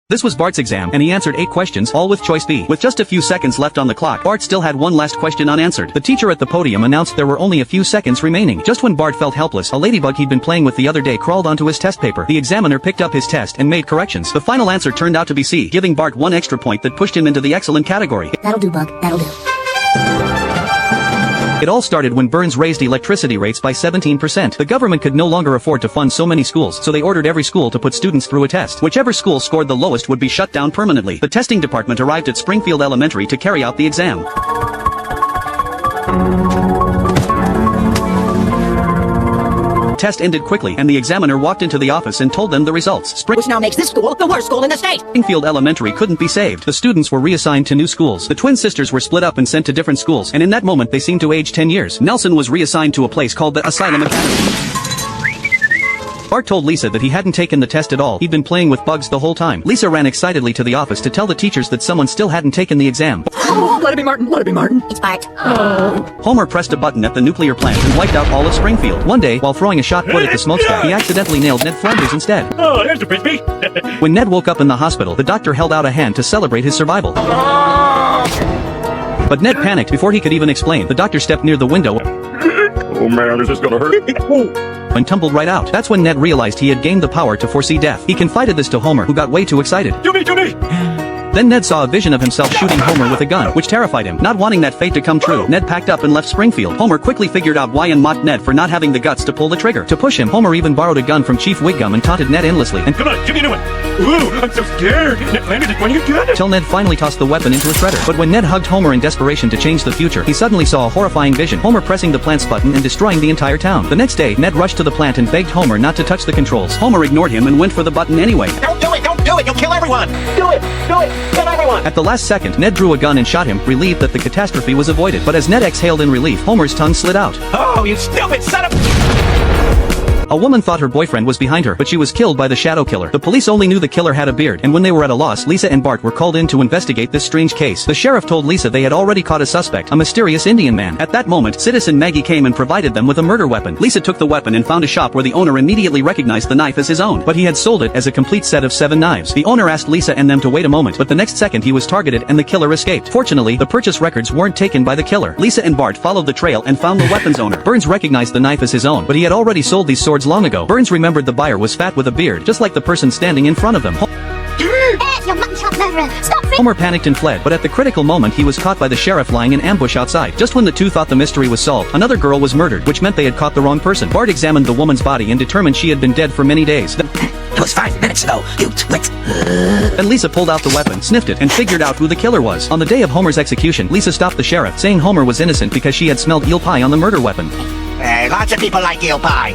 This was Bart's exam, and he answered 8 questions, all with choice B. With just a few seconds left on the clock, Bart still had one last question unanswered. The teacher at the podium announced there were only a few seconds remaining. Just when Bart felt helpless, a ladybug he'd been playing with the other day crawled onto his test paper. The examiner picked up his test and made corrections. The final answer turned out to be C, giving Bart 1 extra point that pushed him into the excellent category. That'll do, Bug. That'll do. It all started when Burns raised electricity rates by 17%. The government could no longer afford to fund so many schools, so they ordered every school to put students through a test. Whichever school scored the lowest would be shut down permanently. The testing department arrived at Springfield Elementary to carry out the exam. Test ended quickly, and the examiner walked into the office and told them the results. Which now makes this school the worst school in the state. Springfield Elementary couldn't be saved. The students were reassigned to new schools. The twin sisters were split up and sent to different schools, and in that moment they seemed to age 10 years. Nelson was reassigned to a place called the Asylum Academy. Bart told Lisa that he hadn't taken the test at all. He'd been playing with bugs the whole time. Lisa ran excitedly to the office to tell the teachers that someone still hadn't taken the exam. Oh, let it be Martin, let it be Martin. It's Bart. Oh. Homer pressed a button at the nuclear plant and wiped out all of Springfield. One day, while throwing a shot put at the smokestack, he accidentally nailed Ned Flanders instead. Oh, there's the frisbee. When Ned woke up in the hospital, the doctor held out a hand to celebrate his survival. But Ned panicked before he could even explain. The doctor stepped near the window Oh man, is this gonna hurt? and tumbled right out. That's when Ned realized he had gained the power to foresee death. He confided this to Homer, who got way too excited. To me! Then Ned saw a vision of himself shooting Homer with a gun, which terrified him. Not wanting that fate to come true, Ned packed up and left Springfield. Homer quickly figured out why and mocked Ned for not having the guts to pull the trigger. To push him, Homer even borrowed a gun from Chief Wiggum and taunted Ned endlessly, and Come on, give me a new one. Ooh, I'm so scared. Ned Flanders is pointing a gun. till Ned finally tossed the weapon into a shredder. But when Ned hugged Homer in desperation to change the future, he suddenly saw a horrifying vision. Homer pressing the plant's button and destroying the entire town. The next day, Ned rushed to the plant and begged Homer not to touch the controls. Homer ignored him and went for the button anyway. Don't do it! Don't do it! You'll kill everyone! Do it! Do it! Kill everyone! At the last second, Ned drew a gun and shot him, relieved that the catastrophe was avoided. But as Ned exhaled in relief, Homer's tongue slid out. Oh, you stupid son of... A woman thought her boyfriend was behind her, but she was killed by the shadow killer. The police only knew the killer had a beard, and when they were at a loss, Lisa and Bart were called in to investigate this strange case. The sheriff told Lisa they had already caught a suspect, a mysterious Indian man. At that moment, Citizen Maggie came and provided them with a murder weapon. Lisa took the weapon and found a shop where the owner immediately recognized the knife as his own, but he had sold it as a complete set of 7 knives. The owner asked Lisa and them to wait a moment, but the next second he was targeted and the killer escaped. Fortunately, the purchase records weren't taken by the killer. Lisa and Bart followed the trail and found the weapon's owner. Burns recognized the knife as his own, but he had already sold these swords long ago. Burns remembered the buyer was fat with a beard, just like the person standing in front of them. You mutton chop murderer. Stop freaking. Homer panicked and fled, but at the critical moment he was caught by the sheriff lying in ambush outside. Just when the two thought the mystery was solved, another girl was murdered, which meant they had caught the wrong person. Bart examined the woman's body and determined she had been dead for many days. It was 5 minutes ago, you twit. Then Lisa pulled out the weapon, sniffed it, and figured out who the killer was. On the day of Homer's execution, Lisa stopped the sheriff, saying Homer was innocent because she had smelled eel pie on the murder weapon. Lots of people like eel pie.